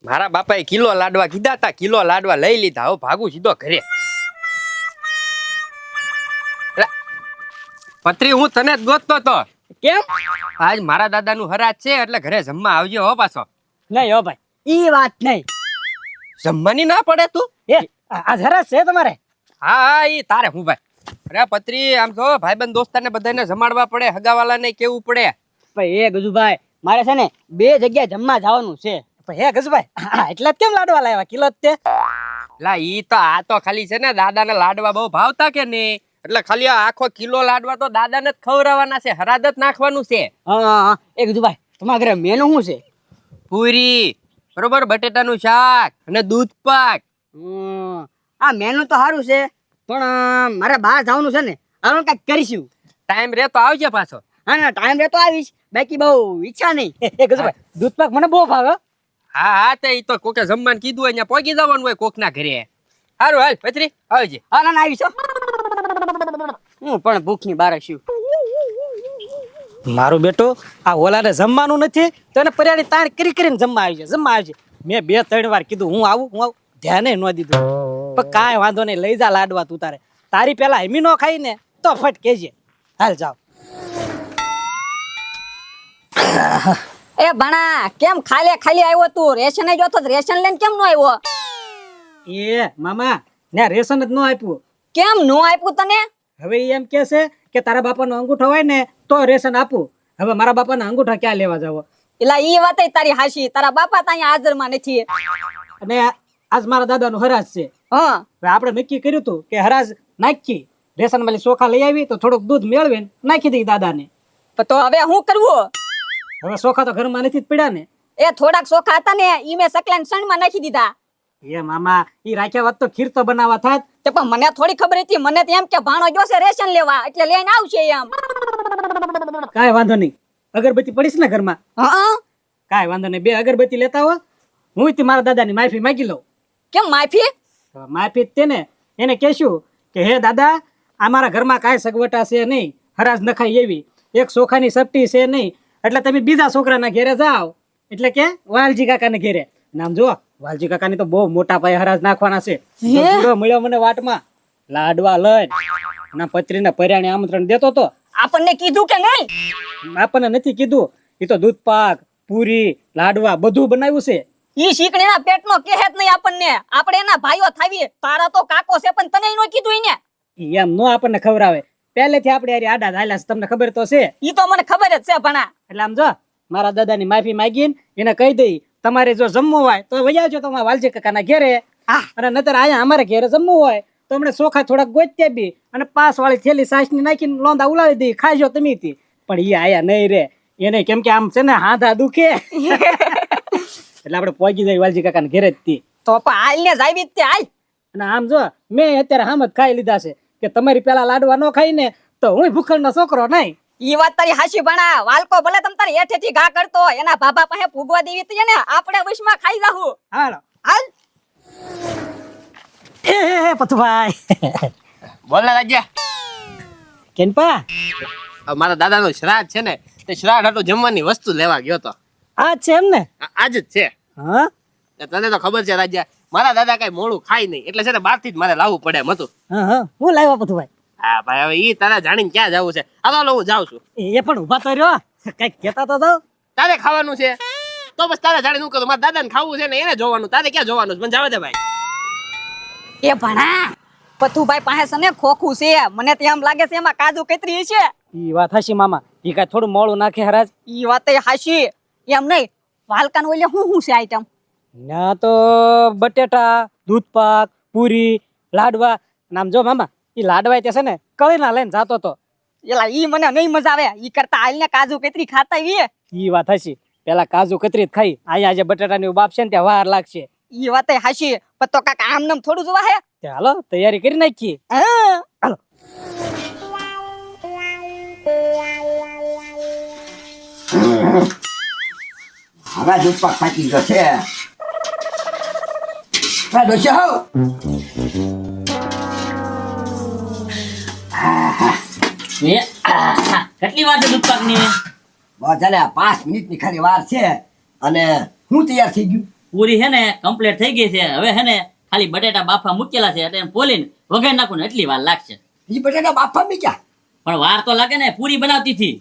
મારા બાપાએ કિલો લાડવા કીધા તા, કિલો લાડવા લઈ લીધા. હવે ભાગું સીધો ઘરે. પત્રી હું તને જ ગોતતો તો. કેમ? આજ મારા દાદાનું હરાજ છે એટલે ઘરે જમવા આવજો હો પાછો. નહીં હો ભાઈ, ઈ વાત નહીં. જમવાની ના પડે તું? આ જરા છે તમારે? હા હા, ઈ તારે હું ભાઈ. અરે પત્રી, આમ તો ભાઈબંધ દોસ્તારને બધાને જમાડવા પડે, હગાવાલાને કેવું પડે. ભાઈ એ ગજુભાઈ, મારે છે ને 2 જગ્યાએ જમવા જવાનું છે. હે ગજુભાઈ, એટલા જ કેમ લાડવા લાવ્યા? કિલો જ તે. લા ઈ તો આ તો ખાલી છે ને દાદાને લાડવા બહુ ભાવતા કે નહીં, એટલે ખાલી આ આખો કિલો લાડવા તો દાદાને જ ખવડાવવાના છે, હરાદ જ નાખવાનું છે. હા એ ગજુભાઈ, તમારા ઘરે મેનુ શું છે? પૂરી, બરોબર, બટેટાનું શાક અને દૂધ પાક. આ મેનુ તો સારું છે, પણ મારે બહાર જવાનું છે ને, હવે કઈક કરીશું. ટાઈમ રે તો આવજે પાછો. હા ના, ટાઈમ રહેતો આવીશ, બાકી બહુ ઈચ્છા નહીં. એ ગજુભાઈ, દૂધ પાક મને બહુ ભાવે. હા હા, તે ઈ તો કોકે જમવાનું કીધું હોય ત્યાં પહોંચી જવાનું હોય કોકના ઘરે. સારું હાલ પત્રી, આવજે. હા ના આવીશ. હું પણ ભૂખની બારે છું. મારું બેટું આ ઓલાને જમવાનું નથી તો એને પર્યાની તાણ કરીને જમવા આવી છે. મેં 2-3 વાર કીધું હું આવું, ધ્યાને ન દીધું. પણ કાંઈ વાંધો નહીં, લઈ જા લાડવા તું તારે. તારી પેલા હેમી નો ખાઈ ને તો ફટ કેજે. હાલ જાવ. એ ભણા, કેમ ખાલી આવ્યો તું? રેશન જ જોતો, રેશન લઈને કેમ નો આવ્યો? એ મામા, ને રેશન જ ન આપ્યું. કેમ નો આપ્યું તને? હવે ઈ એમ કે છે કે તારા બાપાનો અંગૂઠો હોય ને તો રેશન આપું. હવે મારા બાપાના અંગૂઠા ક્યાં લેવા જાવ? એલા ઈ વાત તારી હાશી, તારા બાપા તો અહીંયા હાજરમાં નથી. અને આજ મારા દાદાનું હરાજ છે. હા, હવે આપણે નક્કી કર્યું હતું કે હરાજ નાખી, રેશન માં ચોખા લઈ આવી તો થોડુંક દૂધ મેળવીને નાખી દઈ દાદાને. તો હવે શું કરવું? હવે ચોખા તો ઘરમાં નથી જ પડ્યા ને. એ થોડાક ચોખા હતા ને, ઈ મેં સકલાને સણમાં નાખી દીધા. એ મામા, ઈ રાખ્યા વાત તો ખીર તો બનાવવા થાત. તે પણ મને થોડી ખબર હતી, મને તો એમ કે ભાણો જોશે રેશન લેવા એટલે લઈને આવશે એમ. કાંઈ વાંધો નહીં, અગરબત્તી પડીશ ને ઘરમાં? હા, કાંઈ વાંધો નહીં, 2 અગરબત્તી લેતા હો, હું મારા દાદાની માફી માંગી લઉં. કેમ માફી? માફી તેને એને કહેશું કે હે દાદા, અમારા ઘરમાં કાંઈ સગવટા છે નહીં, હરાજ નખાય એવી, એક ચોખાની સપટી છે નહીં, એટલે તમે બીજા છોકરાના ઘેરે જાઓ, એટલે કે વાલજી કાકાને ઘેરે. નામ જો, વાલજી કાકાની તો બહુ મોટા પાયે હરાજ નાખવાના છે. મળ્યો મને વાટમાં લાડવા લઈ ના પત્રીને પર્યાણે આમંત્રણ દેતો તો. આપણને કીધું કે નહીં? આપણને નથી કીધું. એ તો દૂધ પાક, પૂરી, લાડવા બધું બનાવ્યું છે. ઈ શીકણીના પેટનો કહે જ નહીં આપણને, આપણે એના ભાઈઓ થાવીએ. તારા તો કાકો છે પણ તને નો કીધું એને. એમ નો આપણને ખવડાવે, પહેલેથી આપણે યાર આડા ધાયલા છે, તમને ખબર તો છે. ઈ તો મને ખબર જ છે ભણા. એટલે આમ જો, મારા દાદાની માફી માંગીને એને કહી દઈ, તમારે જો જમવું હોય તો વજાવજો તમારા વાલજી કાકાના ઘેરે. અને નતર અહીંયા અમારે ઘેરે જમવું હોય તો હમણે ચોખા થોડાક ગોત્યા બી અને 5 વાળી થેલી સાસની નાખીને લોંદા ઉલાવી દઈ, ખાઈજો તમે થી. પણ ઈ આયા નહીં રે, એને કેમ કે આમ છે ને હાથા દુખે. એટલે આપણે પહોંચી જાય વાલજી કાકાના ઘેરે જ થી. તો પણ હાલ ને જાવી જ તે હાલ. અને આમ જો, મેં અત્યારે હામ જ ખાઈ લીધા છે કે તમારી પેલા લાડવા નો ખાઈ ને તો હું ભૂખણનો છોકરો નહીં. ઈ વાત તારી હાશી ભણા. વાલકો ભલે તમ તારી હેઠેથી ઘા કરતો, એના બાબા પાસે ભૂગવા દેવી તો ને આપણે વશમાં ખાઈ જાહુ. હાલો હાલ. એ પથુભાઈ. બોલ ને રાજ્યા. કેનપા, મારા દાદાનો શ્રાદ્ધ છે ને, તે શ્રાદ્ધ હાટુ જમવાની વસ્તુ લેવા ગયો તો. આ છે એમ ને? આજ જ છે. હા, તને તો ખબર છે રાજ્યા, મારા દાદા કઈ મોડું ખાય નહીં, એટલે છે ને બહારથી જ મારે લાવવું પડે એમ હતું. હા, હું લાવ્યા પથુભાઈ. હા ભાઈ, હવે ઈ તારા જાણીને ક્યાં જવું છે? હાલો હું જાઉં છું. એ પણ ઉભા તો રહ્યો, કઈક કેતા તો જાવ. તારે ખાવાનું છે તો બસ તારે જાણીને હું કરું. મારા દાદાને ખાવું છે ને એને જોવાનું, તારે ક્યાં જોવાનું છે? મને જવા દે ભાઈ. એ ભણા, પથુભાઈ પાસે છે ને ખોખું છે, મને તો એમ લાગે છે એમાં કાજુ કતરી છે. ઈ વાત હાશી મામા, ઈ કાઈ થોડું મોળું નાખે હરાજ. ઈ વાત હાશી. એમ નહીં, વાલકાન ઓલે શું છે આઈટમ? ના તો બટેટા, દૂધ પાક, પૂરી, લાડવા. નામ જો મામા, ઈ લાડવા તે છે ને કળીના લઈને જાતો તો. એલા ઈ મને નહીં મજા આવે, ઈ કરતા હાલ ને કાજુ કતરી ખાતા વીએ. ઈ વાત હાશી, પેલા કાજુ કતરી જ ખાઈ, અહીંયા જે બટેટાની બાપ છે ને ત્યાં વાર લાગશે. ઈ વાત હાશી, પણ તો કાકા આમ નામ થોડું જોવા હે. હાલો તૈયારી કરી નાખીએ. હા હાલો. હવે દૂધ પાક પાકી ગયો છે. ડોસી હો, કેટલી વાર છે દૂધ પાક ની? બસ ચાલે 5 મિનિટની ખાલી વાર છે અને હું તૈયાર થઈ ગયું. પૂરી છે ને કમ્પ્લીટ થઈ ગઈ છે. હવે છે ને ખાલી બટેટા બાફા મૂકેલા છે એટલે પોલીને વઘારી નાખું ને એટલી વાર લાગશે. એ બટાટા બાફા મીક્યા પણ વાર તો લાગે ને, પૂરી બનાવતી હતી.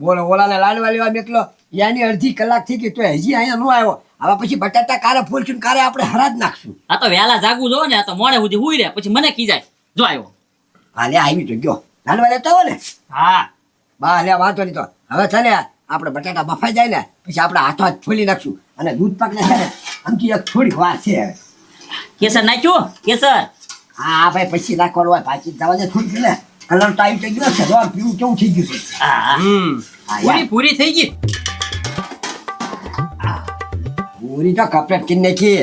બોલો ઓલાને લાડવા લેવા મેકલો યાની અડધી કલાક થઈ ગઈ તો હજી અહીંયા નો આવ્યો. હવે પછી બટાટા કારે ફોલશું ને કારે આપણે હરાજ નાખશું. આ તો વહેલા જાગવું જો ને, આ તો મોડે સુધી હુઈ રહે પછી મને કી જાય. જો આવ્યો. હાલે આવી તો ગયો લાડવા લેતા હો ને. હા બા લે વાંધો નહીં તો હવે છે ને આપણે બટાટા બફાઈ જાય ને પછી આપણે હાથો હાથ ફોલી નાખશું અને દૂધ પાકને છે ને આમથી એક થોડીક વાર છે હવે. કેસર નાખ્યું કેસર. હા ભાઈ પછી નાખવાનું હોય પાછી જવા દે થોડીક ને કલર તો આવી તો ગયો છે દોર પીવું કેવું થઈ ગયું છે. હા પૂરી પૂરી થઈ ગઈ. પૂરી તો કપલેટ કરી નાખી.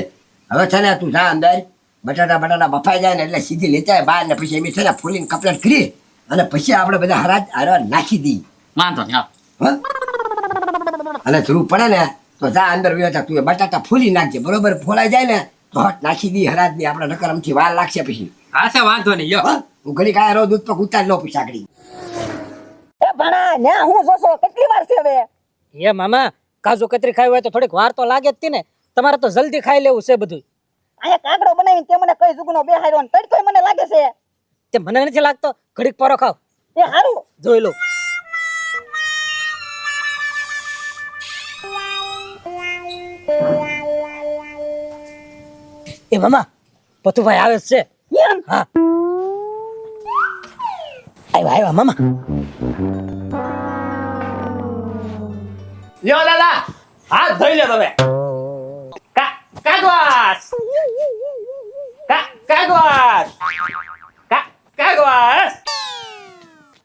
હવે છે ને તું જા અંદર બટાટા બફાઈ જાય ને એટલે સીધી લેતા આય બહાર ને પછી એમ છે ને ફોલીને કપલેટ કરી અને પછી આપણે બધા હરાજ હરવા નાખી દઈએ. વાંધો નહીં. હો? અને જરૂર પડે ને તો જા અંદર વયો જા તું એ બટાટા ફોલી નાખજે બરોબર ફોલાઈ જાય ને તો હટ નાખી દી હરાજ ની આપણે નકર અમથી વાર લાગશે પછી. હા છે વાંધો નહીં યો. હો? હું ઘડી કાંઈ રહું દૂધ પર ઉતાર લો પછી આગળ. એ ભણા ને હું જોશો કેટલી વાર છે હવે? એ મામા કાજુ કતરી ખાવી હોય તો થોડીક વાર તો લાગે જ તી ને. તમારે તો જલ્દી ખાઈ લેવું છે બધું. અહીંયા કાગડો બનાવીને તે મને કઈ જુગનો બેહાડ્યો ને તડકોય મને લાગે છે. તે મને નથી લાગતો ઘડીક પરો ખાવ એ હારું જોઈ લો. એ મામા પથુભાઈ આવે છે. એમ હા આવ્યા મામા. લ્યો લાલા હાથ ધોઈ લ્યો તમે. કાગવાસ કાગવાસ કાગવાસ.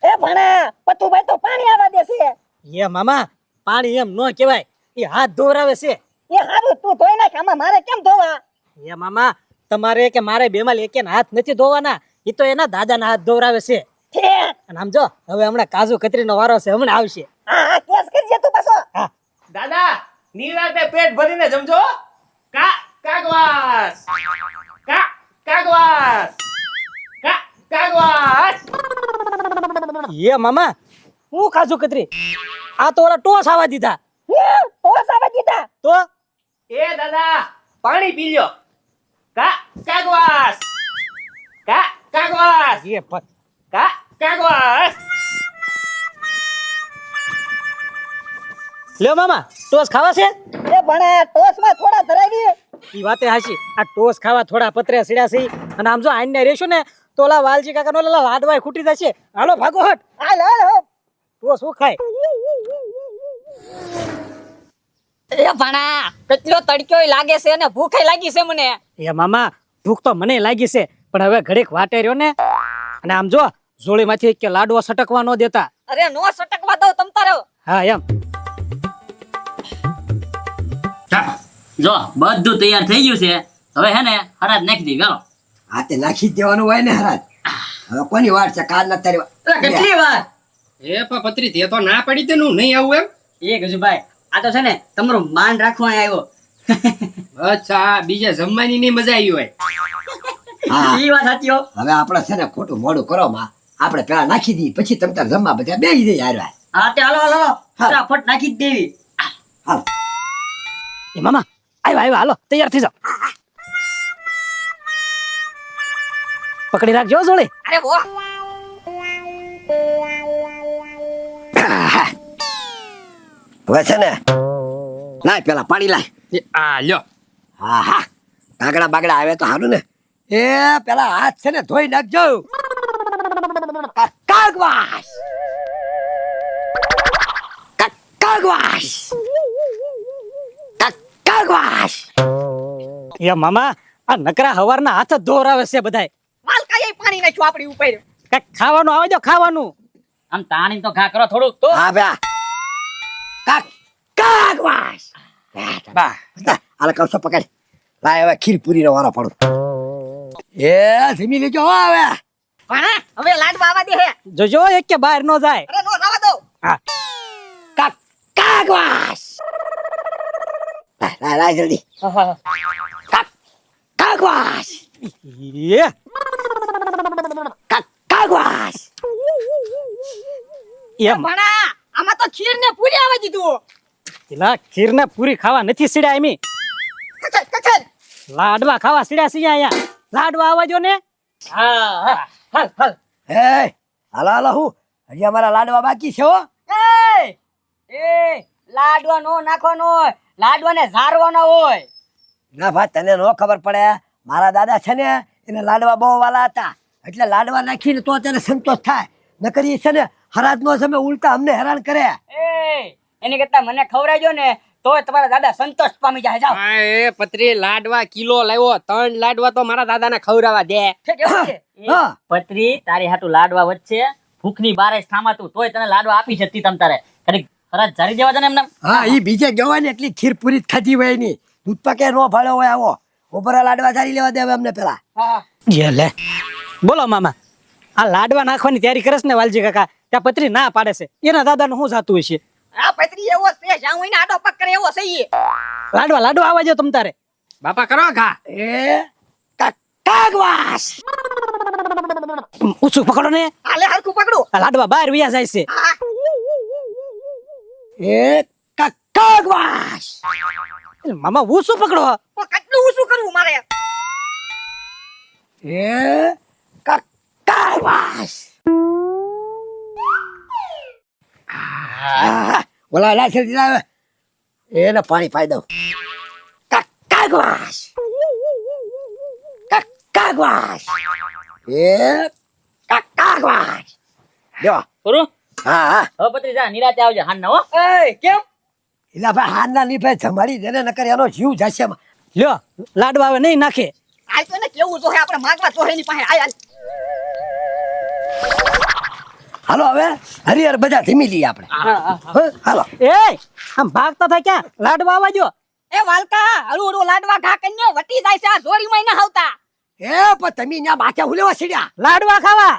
એ ભણા પતુભાઈ તો પાણી આવવા દે છે. એ મામા પાણી એમ ન કહેવાય, એ હાથ ધોવરાવે છે. એ હારું તું ધોઈ નાખ, આમાં મારે કેમ ધોવા? એ મામા તમારે કે મારે બેમાં એકે હાથ નથી ધોવાના, એ તો એના દાદાના હાથ ધોવરાવે છે. ઠેક. અને આમ જો હવે હમણાં કાજુ કતરીનો વારો છે, હમણાં આવશે. હા હા કેસ કરજે તું પાછો. હા દાદા નિરાતે પેટ ભરીને જમજો. કાગવાસ કાગવાસ કાગવાસ. એ મામા હું કાજુ કતરી, આ તો ઓલા ટોસ આવા દીધા. હે ટોસ આવવા દીધા? તો એ દાદા પાણી પી લ્યો. કાગવાસ કાગવાસ એ પત કાગવાસ. લ્યો મામા ટોસ ખાવા છે. એ ભણા ટોસ માં થોડા ધરાવી. ઈ વાતે હાચી, આ ટોસ ખાવા થોડા પતરે સીડા છે. અને આમ જો આઈને રેશું ને તો ઓલા વાલજી કાકાનો ઓલા લાડવાય ખૂટી જશે. હાલો ભાગો હટ, હાલ હાલ હાલ. ટોસ હું ખાય. એ ભણા કેટલો તડક્યો લાગે છે અને ભૂખે લાગી છે મને. એ મામા ભૂખ તો મને લાગી છે, પણ હવે ઘડીક વાટે રહ્યો ને. અને આમ જો જોળીમાંથી કે લાડવો સટકવા ન દેતા. અરે નો સટકવા દઉં તમ તારો. હા એમ જો બધું તૈયાર થઈ ગયું છે. હવે હે ને હરાજ નાખી દઈ. ચાલો હા તે નાખી જ દેવાનું હોય ને હરાજ. હવે કોની વાર છે કાલ ના તારી વાર. કેટલી વાર. એ પત્રી તે તો ના પડી તે નું નહીં આવું એમ. એ ગજુભાઈ આ તો છે ને તમારું માન રાખવા આવ્યો. અચ્છા બીજે જમવાની ની મજા આવી હોય. હા ઈ વાત સાચી હો. હવે આપણે છે ને ખોટું મોડું કરો માં આપણે પેલા નાખી દઈએ પછી તમે તાર જમવા બધા બેસી જઈએ હારવા. હા તે હાલો હાલો હાલો. હા. ફટાફટ નાખી જ દેવી. હાલ એ મામા આવ્યા હાલો તૈયાર થઈ જાઓ. પકડી રાખજો જોડે. અરે વો હવે છે ને લાય પેલા પાણી લાય. આ લ્યો. હા હા કાગડા બાગડા આવે તો સારું ને. એ પેલા હાથ છે ને ધોઈ નાખજો. કાગવાસ કાગવાસ કાગવાસ. એ મામા આ નકરા હવારના હાથ જ ધોરાવે છે બધાય. માલકાએ પાણી નાખ્યું આપણી ઉપર. કઈક ખાવાનું આવે જો ખાવાનું. આમ તાણી તો ઘા કરો થોડુંક તો. હા બે કાગવાસ. બા હાલ કવસો પકડ લાય હવે ખીર પૂરી નો વારો પડો. એ ધીમી લેજો હો હવે. ભણા હવે લાડવા આવવા દે હે. જોજો એક કે બહાર નો જાય. અરે નો આવવા દો. હા કાગવાસ. લાય લાય જલ્દી. કાગવાસ એ કાગવાસ. એમ ભણા આમાં તો ખીર ને પૂરી આવવા દીધું. પેલા ખીર ને પૂરી ખાવા નથી સીડ્યા એમી. લાડવા ખાવા સીડ્યા છીએ અહીંયા. લાડવા આવવા જો ને. હા હા હાલ હાલ હે હાલો હાલો હું હજી અમારા લાડવા બાકી છે હો. લાડવા નો નાખવાનો હોય, લાડવાને ઝારવાનો હોય. ના ભાઈ તને નો ખબર પડે, મારા દાદા છે ને એને લાડવા બહુ વાલા હતા, એટલે લાડવા નાખીને તો તેને સંતોષ થાય. નકર ઈ છે ને હરાજ નો સમય ઉલટા અમને હેરાન કરે. એની કરતા મને ખવડાવજો ને તોય તમારા દાદા સંતોષ પામી જાય. જાઓ. હા એ પત્રી લાડવા કિલો લાવ્યો, 3 લાડવા તો મારા દાદાને ખવડાવવા દે. હા પત્રી તારી હાટુ લાડવા વચ્ચે ભૂખની બારે થામાતું તોય તને લાડવા આપી શકતી તમ તારે કડીક ખરા જારી દેવા દે ને એમને. હા ઈ બીજે ગયો ને એટલી ખીર પૂરી જ ખાધી હોય ની, દૂધ પાકે નો ભાળ્યો હોય આવો ઓબરા લાડવા જારી લેવા દે હવે અમને પેલા. જે લે બોલો મામા, આ લાડવા નાખવાની તૈયારી કરે છે ને વાલજી કાકા, ત્યાં પત્રી ના પાડે છે. એના દાદાનું શું જાતું હશે? આ પત્રી એવો છે જ્યાં હું એને આડો પગ કરે એવો છે ઈ. લાડવા આવવા જો તમ તારે. બાપા કરો ઘા. એ કાગવાસ ઊંચું પકડો ને. હાલે હરખું પકડું. આ લાડવા બહાર વ્યા જાય છે. એ કાગવાસ મામા ઊંચું પકડો. તો કેટલું ઊંચું કરવું મારે? એ કાગવાસ ઓલા લાઠી દીધા હવે એને પાણી પાઈ દઉં. કાગવાસ કાગવાસ એ કાગવાસ જો. પૂરું હા હા હવે પત્રી જા નિરાતે આવજે હાન હો. કેમ? એલા ભાઈ હારના ની ભાઈ જમાડી દે ને નકર એનો જીવ જશે. લ્યો લાડવા હવે નહીં નાખે. આ તો ને કેવું તો હે આપણે માંગવા તો એની પાસે. આય હાલો હવે હરિહર બધા ધીમી લઈએ આપણે. હાલો એ આમ ભાગતા થાય ક્યાં? લાડવા આવવા જો. એ વાલકા હળુ હળુ લાડવા ઘા કરીને વટી જાય છે. આ જોડીમાં ના આવતા. એ પણ તમે ત્યાં માથે ઉલેવા સીડ્યા. લાડવા ખાવા.